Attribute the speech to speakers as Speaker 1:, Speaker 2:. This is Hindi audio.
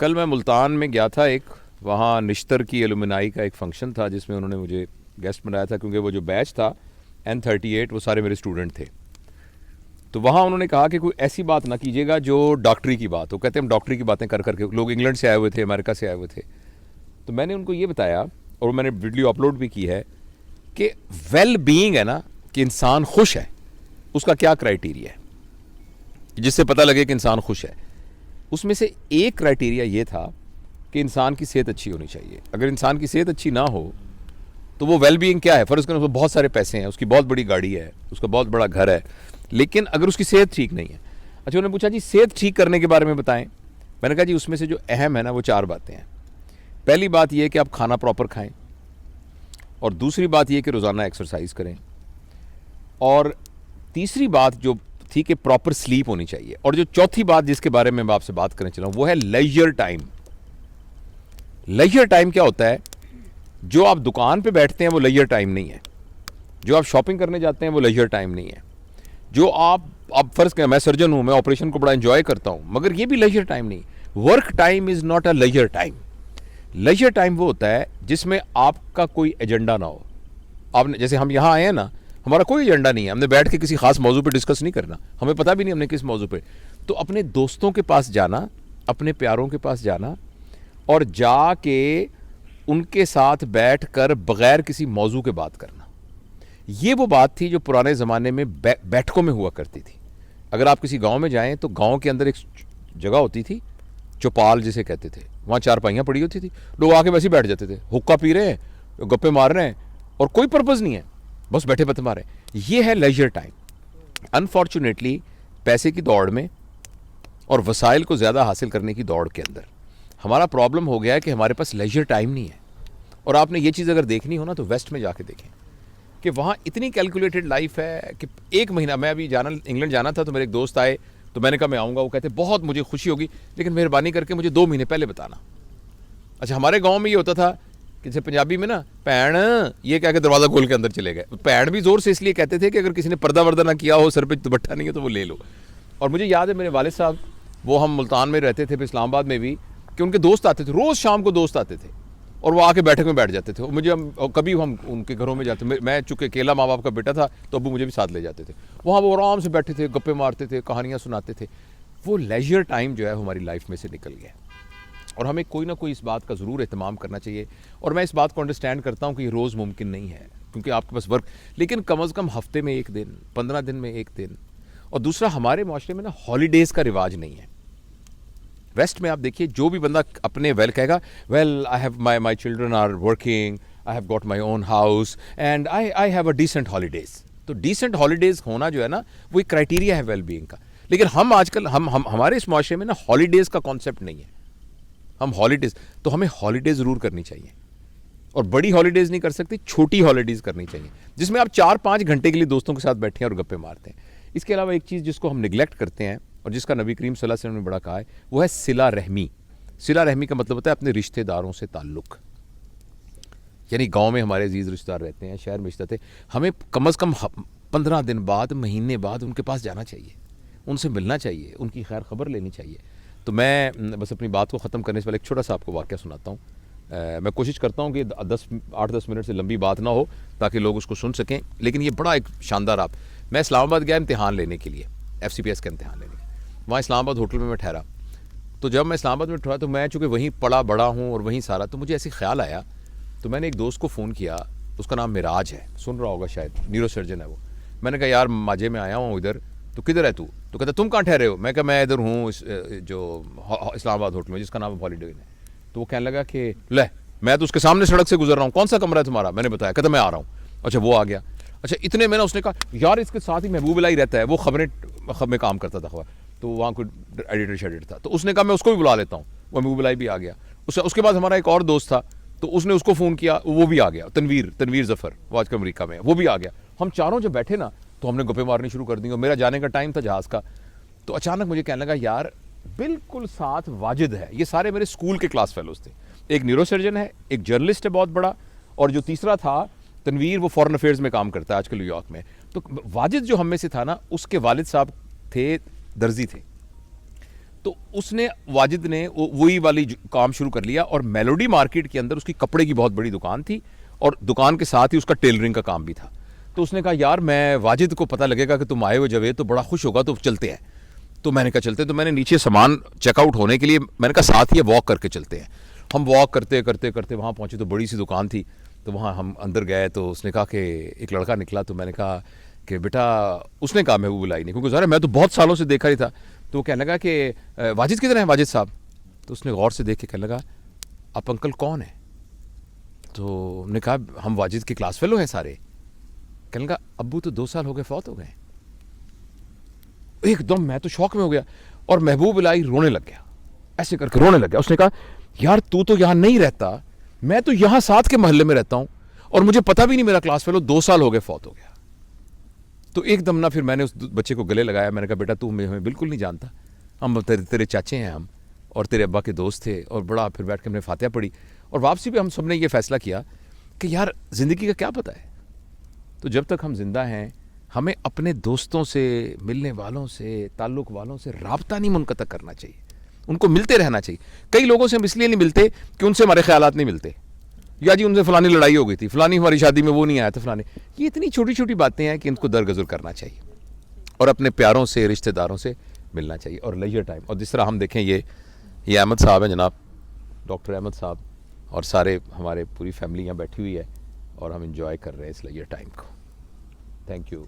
Speaker 1: कल मैं मुल्तान में गया था, एक वहाँ निश्तर की एलुमनाई का एक फंक्शन था जिसमें उन्होंने मुझे गेस्ट बनाया था, क्योंकि वो जो बैच था N38 वो सारे मेरे स्टूडेंट थे। तो वहाँ उन्होंने कहा कि कोई ऐसी बात ना कीजिएगा जो डॉक्टरी की बात हो। कहते हैं हम डॉक्टरी की बातें कर करके, लोग इंग्लैंड से आए हुए थे, अमेरिका से आए हुए थे। तो मैंने उनको ये बताया और मैंने वीडियो अपलोड भी की है कि वेल बीइंग है ना, कि इंसान खुश है, उसका क्या क्राइटेरिया है जिससे पता लगे कि इंसान खुश है। उसमें से एक क्राइटेरिया ये था कि इंसान की सेहत अच्छी होनी चाहिए। अगर इंसान की सेहत अच्छी ना हो तो वो वेल बीइंग क्या है, फ़र्ज़ करें उसको बहुत सारे पैसे हैं, उसकी बहुत बड़ी गाड़ी है, उसका बहुत बड़ा घर है, लेकिन अगर उसकी सेहत ठीक नहीं है। अच्छा, उन्होंने पूछा जी सेहत ठीक करने के बारे में बताएं। मैंने कहा जी उसमें से जो अहम है ना वो 4 बातें हैं। पहली बात यह कि आप खाना प्रॉपर खाएं, और दूसरी बात यह कि रोज़ाना एक्सरसाइज करें, और तीसरी बात जो थी कि प्रॉपर स्लीप होनी चाहिए, और जो चौथी बात जिसके बारे में मैं आपसे बात करने चला हूं वो है लेजर टाइम। लेजर टाइम क्या होता है? जो आप दुकान पे बैठते हैं वो लेजर टाइम नहीं है, जो आप शॉपिंग करने जाते हैं वो लेजर टाइम नहीं है, जो आप फ़र्ज़ करें मैं सर्जन हूं, मैं ऑपरेशन को बड़ा एंजॉय करता हूं, मगर ये भी लेजर टाइम नहीं। Work time is not a leisure time. Leisure time वो होता है जिसमें आपका कोई एजेंडा ना हो। आपने जैसे हम यहाँ आए हैं ना, हमारा कोई एजेंडा नहीं है, हमने बैठ के किसी खास मौजू पे डिस्कस नहीं करना, हमें पता भी नहीं हमने किस मौजू पे। तो अपने दोस्तों के पास जाना, अपने प्यारों के पास जाना और जाके उनके साथ बैठ कर बग़ैर किसी मौजू के बात करना, ये वो बात थी जो पुराने ज़माने में बैठकों में हुआ करती थी। अगर आप किसी गाँव में जाएँ तो गाँव के अंदर एक जगह होती थी, चौपाल जिसे कहते थे, वहाँ चारपाइयाँ पड़ी होती थी, लोग आके वैसे ही बैठ जाते थे, हुक्का पी रहे हैं, गप्पे मार रहे हैं, और कोई पर्पज़ नहीं है, बस बैठे पत्ते मारे। ये है लेजर टाइम। अनफॉर्चुनेटली पैसे की दौड़ में और वसाइल को ज़्यादा हासिल करने की दौड़ के अंदर हमारा प्रॉब्लम हो गया है कि हमारे पास लेजर टाइम नहीं है। और आपने ये चीज़ अगर देखनी हो ना तो वेस्ट में जाके देखें कि वहाँ इतनी कैलकुलेटेड लाइफ है कि एक महीना, मैं अभी इंग्लैंड जाना था तो मेरे एक दोस्त आए, तो मैंने कहा मैं आऊँगा। वो कहते बहुत मुझे खुशी होगी, लेकिन मेहरबानी करके मुझे 2 महीने पहले बताना। अच्छा, हमारे गाँव में ये होता था कि जैसे पंजाबी में ना पैण ये कह के दरवाज़ा खोल के अंदर चले गए। पैण भी ज़ोर से इसलिए कहते थे कि अगर किसी ने पर्दा वर्दा ना किया हो, सर पे दुपट्टा नहीं है तो वो ले लो। और मुझे याद है मेरे वालिद साहब, वो हम मुल्तान में रहते थे, फिर इस्लामाबाद में भी, कि उनके दोस्त आते थे, रोज़ शाम को दोस्त आते थे और वो आके बैठक में बैठ जाते थे। मुझे कभी हम उनके घरों में जाते, मैं चूँकि अकेला माँ बाप का बेटा था तो अबू मुझे भी साथ ले जाते थे। वहाँ वो आराम से बैठे थे, गप्पे मारते थे, कहानियाँ सुनाते थे। वो लेजर टाइम जो है हमारी लाइफ में से निकल गया, और हमें कोई ना कोई इस बात का ज़रूर एहतमाम करना चाहिए। और मैं इस बात को अंडरस्टैंड करता हूँ कि ये रोज़ मुमकिन नहीं है क्योंकि आपके पास वर्क, लेकिन कम अज़ कम हफ्ते में 1 दिन, 15 दिन में 1 दिन। और दूसरा, हमारे माशरे में ना हॉलीडेज़ का रिवाज नहीं है। वेस्ट में आप देखिए, जो भी बंदा अपने वेल कहेगा, well I have my children are working, I have got my own house and I have a decent holidays. तो डिसेंट हॉलीडेज़ होना जो है ना वो एक क्राइटेरिया है वेल बीइंग का। लेकिन हम आजकल हमारे इस माशरे में ना हॉलीडेज़ का कॉन्सेप्ट नहीं है। हम हॉलीडेज़, तो हमें हॉलीडेज़ ज़रूर करनी चाहिए, और बड़ी हॉलीडेज़ नहीं कर सकती, छोटी हॉलीडेज़ करनी चाहिए जिसमें आप 4-5 घंटे के लिए दोस्तों के साथ बैठे हैं और गप्पे मारते हैं। इसके अलावा एक चीज़ जिसको हम निगलेक्ट करते हैं और जिसका नबी करीम सल्लल्लाहु अलैहि वसल्लम ने बड़ा कहा है, वो है सिला रहमी। सिला रहमी का मतलब होता है अपने रिश्तेदारों से ताल्लुक़। यानी गाँव में हमारे अजीज़ रिश्तेदार रहते हैं, शहर में रिश्ते, हमें कम अज़ कम 15 दिन बाद, महीने बाद उनके पास जाना चाहिए, उनसे मिलना चाहिए, उनकी खैर खबर लेनी चाहिए। तो मैं बस अपनी बात को ख़त्म करने से पहले एक छोटा सा आपको वाक़या सुनाता हूँ। मैं कोशिश करता हूँ कि 8-10 मिनट से लंबी बात ना हो ताकि लोग उसको सुन सकें, लेकिन ये बड़ा एक शानदार मैं इस्लामाबाद गया इम्तिहान लेने के लिए, FCPS का इम्तिहान लेने। वहाँ इस्लामाबाद होटल में मैं ठहरा। तो जब मैं इस्लामाबाद में ठहरा तो मैं चूँकि वहीं पला बड़ा हूँ और वहीं सारा, तो मुझे ऐसे ख्याल आया, तो मैंने एक दोस्त को फ़ोन किया, उसका नाम मिराज है, सुन रहा होगा शायद, न्यूरो सर्जन है वो। मैंने कहा यार माजे में आया हूँ इधर, तो किधर है तू? तो कहता तुम कहाँ ठहरे हो? मैं कहा मैं इधर हूँ जो इस्लामाबाद होटल में जिसका नाम है हॉलीडे इन है। तो वो कहने लगा कि ले, मैं तो उसके सामने सड़क से गुजर रहा हूँ, कौन सा कमरा है तुम्हारा? मैंने बताया, कहता मैं आ रहा हूँ। अच्छा, वो आ गया। अच्छा, इतने में ना उसने कहा यार इसके साथ ही महबूब इलाही रहता है, वो खबर में काम करता था खबर, तो वहाँ कोई एडिटर शेडिटर था, तो उसने कहा मैं उसको भी बुला लेता हूँ। वो महबूब इलाही भी आ गया। उसके बाद हमारा एक और दोस्त था, तो उसने उसको फ़ोन किया, वो भी आ गया, तनवीर ज़फ़र, वो आजकल अमेरिका में है, वो भी आ गया। हम चारों जब बैठे ना तो हमने गप्पे मारनी शुरू कर दी, और मेरा जाने का टाइम था जहाज़ का। तो अचानक मुझे कहने लगा यार बिल्कुल साथ वाजिद है, ये सारे मेरे स्कूल के क्लास फेलोज थे, एक न्यूरो सर्जन है, एक जर्नलिस्ट है बहुत बड़ा, और जो तीसरा था तनवीर, वो फॉरेन अफेयर्स में काम करता है आजकल न्यूयॉर्क में। तो वाजिद जो हम में से था ना, उसके वालिद साहब थे, दर्जी थे। तो उसने वाजिद ने वही वाली काम शुरू कर लिया और मेलोडी मार्केट के अंदर उसकी कपड़े की बहुत बड़ी दुकान थी और दुकान के साथ ही उसका टेलरिंग का काम भी था। तो उसने कहा यार मैं वाजिद को पता लगेगा कि तुम आए हो जवेद तो बड़ा खुश होगा, तो चलते हैं। तो मैंने कहा चलते। तो मैंने नीचे सामान चेकआउट होने के लिए मैंने कहा साथ ही वॉक करके चलते हैं। हम वॉक करते करते करते वहाँ पहुँचे तो बड़ी सी दुकान थी। तो वहाँ हम अंदर गए तो उसने कहा कि एक लड़का निकला। तो मैंने कहा कि बेटा, उसने कहा महबूब लाई नहीं, क्योंकि ज़रा मैं तो बहुत सालों से देखा ही था। तो वो कहने लगा कि वाजिद किधर है वाजिद साहब। तो उसने गौर से देख के कहने लगा आप अंकल कौन है। तो हमने कहा हम वाजिद के क्लास फेलो हैं सारे। कहने लगा अब्बू तो 2 साल हो गए फौत हो गए। एकदम मैं तो शौक में हो गया और महबूब इलाही रोने लग गया, ऐसे करके रोने लग गया। उसने कहा यार तू तो यहाँ नहीं रहता, मैं तो यहाँ साथ के मोहल्ले में रहता हूँ और मुझे पता भी नहीं मेरा क्लास फेलो 2 साल हो गए फौत हो गया। तो एकदम ना फिर मैंने उस बच्चे को गले लगाया। मैंने कहा बेटा तू हमें बिल्कुल नहीं जानता, हम तेरे चाचे हैं हम और तेरे अब्बा के दोस्त थे। और बड़ा फिर बैठ के हमने फातिहा पढ़ी और वापसी पे हम सब ने ये फैसला किया कि यार ज़िंदगी का क्या पता है, तो जब तक हम जिंदा हैं हमें अपने दोस्तों से, मिलने वालों से, ताल्लुक़ वालों से राब्ता नहीं मुनक़ता करना चाहिए, उनको मिलते रहना चाहिए। कई लोगों से हम इसलिए नहीं मिलते कि उनसे हमारे ख्यालात नहीं मिलते, या जी उनसे फ़लानी लड़ाई हो गई थी, फ़लानी हमारी शादी में वो नहीं आया था, फ़लानी। ये इतनी छोटी छोटी बातें हैं कि इनको दरगुजर करना चाहिए और अपने प्यारों से, रिश्तेदारों से मिलना चाहिए और लेजर टाइम। और जिस तरह हम देखें ये अहमद साहब हैं जनाब, डॉक्टर अहमद साहब, और सारे हमारे पूरी फैमिली यहाँ बैठी हुई है और हम इंजॉय कर रहे हैं इस लेजर टाइम को। Thank you.